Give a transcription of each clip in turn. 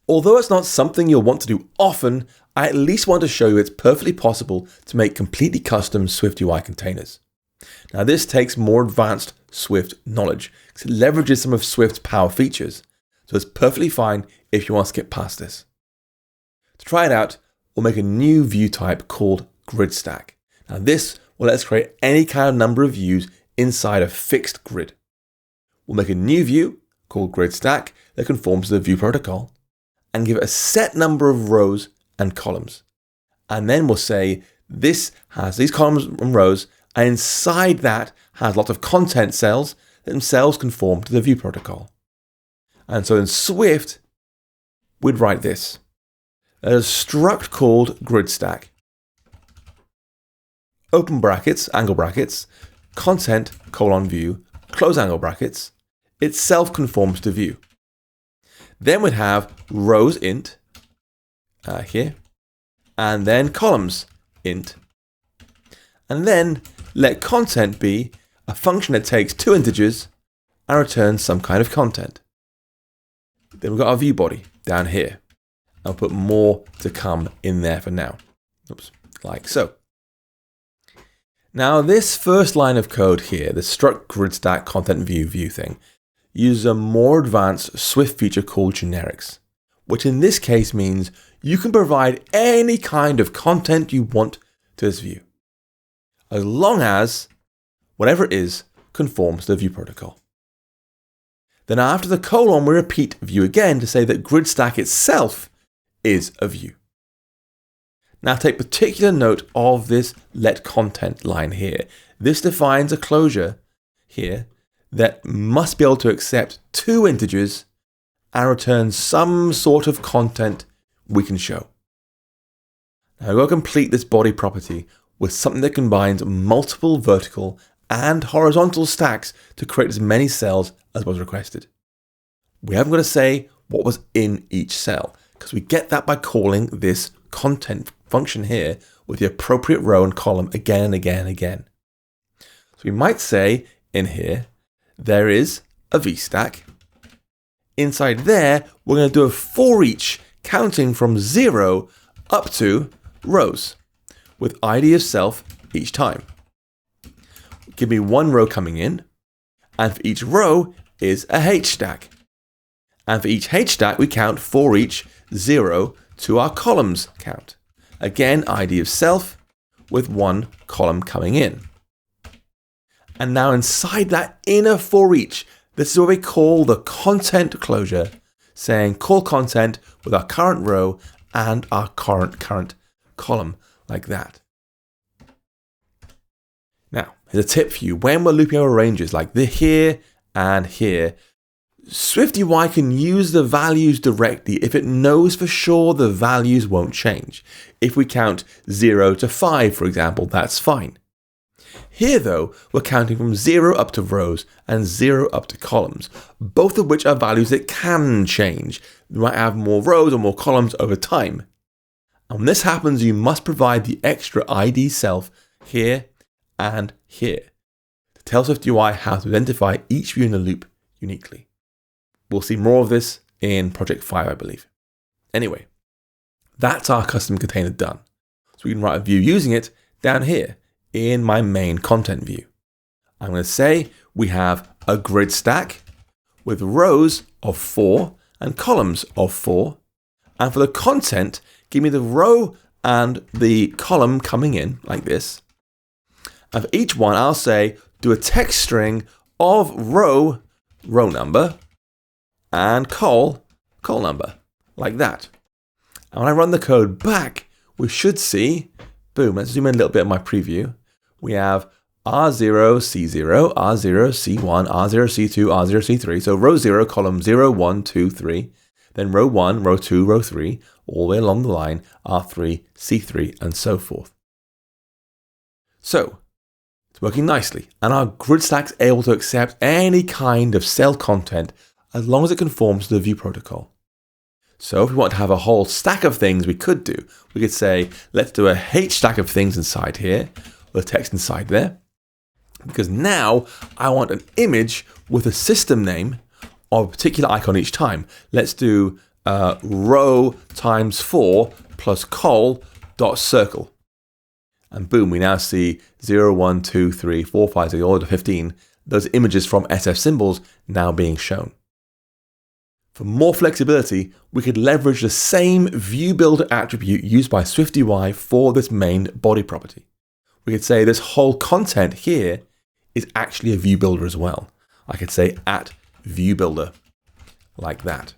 Although it's not something you'll want to do often, I at least want to show you it's perfectly possible to make completely custom SwiftUI containers. Now this takes more advanced Swift knowledge because it leverages some of Swift's power features, so it's perfectly fine if you want to skip past this. To try it out, we'll make a new view type called grid stack. Now this will let us create any kind of number of views inside a fixed grid. We'll make a new view called grid stack that conforms to the view protocol and give it a set number of rows and columns. And then we'll say this has these columns and rows, and inside that has lots of content cells that themselves conform to the view protocol. And so in Swift, we'd write this. There's a struct called grid stack. Open brackets, angle brackets, content, view, close angle brackets, itself conforms to view. Then we'd have rows int, here, and then columns int. And then let content be a function that takes two integers and returns some kind of content. Then we've got our view body down here. I'll put more to come in there for now. Oops, like so. Now this first line of code here, the struct grid stack content view thing, uses a more advanced Swift feature called generics, which in this case means you can provide any kind of content you want to this view, as long as whatever it is conforms to the view protocol. Then after the colon, we repeat view again to say that grid stack itself is a view. Now take particular note of this let content line here. This defines a closure here that must be able to accept two integers and return some sort of content we can show. Now we're going to complete this body property with something that combines multiple vertical and horizontal stacks to create as many cells as was requested. We haven't got to say what was in each cell, because we get that by calling this content function here with the appropriate row and column again and again and again. So we might say in here, there is a VStack. Inside there, we're going to do a for each counting from 0 up to rows with ID of self each time. Give me one row coming in, and for each row is a H stack. And for each H stack, we count for each 0 to our columns count. Again, ID of self with one column coming in. And now inside that inner for each, this is what we call the content closure, saying call content with our current row and our current column, like that. Now, here's a tip for you. When we're looping over ranges like here and here, SwiftUI can use the values directly if it knows for sure the values won't change. If we count 0 to 5, for example, that's fine. Here though, we're counting from 0 up to rows and 0 up to columns, both of which are values that can change. We might have more rows or more columns over time. And when this happens, you must provide the extra ID self here and here to tell SwiftUI how to identify each view in the loop uniquely. We'll see more of this in Project 5, I believe. Anyway, that's our custom container done. So we can write a view using it down here in my main content view. I'm going to say we have a grid stack with rows of 4 and columns of 4. And for the content, give me the row and the column coming in like this. And for each one, I'll say do a text string of row number, and col number, like that. And when I run the code back, we should see, boom, let's zoom in a little bit of my preview. We have R0, C0, R0, C1, R0, C2, R0, C3. So row 0, column 0, 1, 2, 3. Then row 1, row 2, row 3, all the way along the line, R3, C3, and so forth. So, it's working nicely. And our grid stack's able to accept any kind of cell content as long as it conforms to the view protocol. So if we want to have a whole stack of things, we could do. We could say, let's do a H stack of things inside here, with text inside there. Because now I want an image with a system name of a particular icon each time. Let's do row times 4 plus col dot circle. And boom, we now see 0, 1, 2, 3, 4, 5, 6, all to 15, those images from SF symbols now being shown. For more flexibility, we could leverage the same ViewBuilder attribute used by SwiftUI for this main body property. We could say this whole content here is actually a ViewBuilder as well. I could say @ViewBuilder, like that.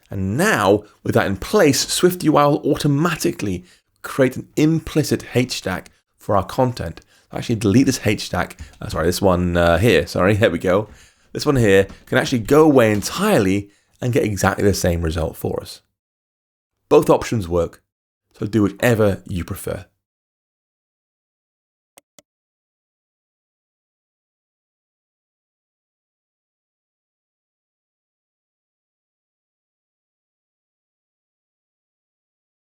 And now, with that in place, SwiftUI will automatically create an implicit H-stack for our content. I'll actually delete this H-stack, this one here, there we go. This one here can actually go away entirely and get exactly the same result for us. Both options work, so do whichever you prefer.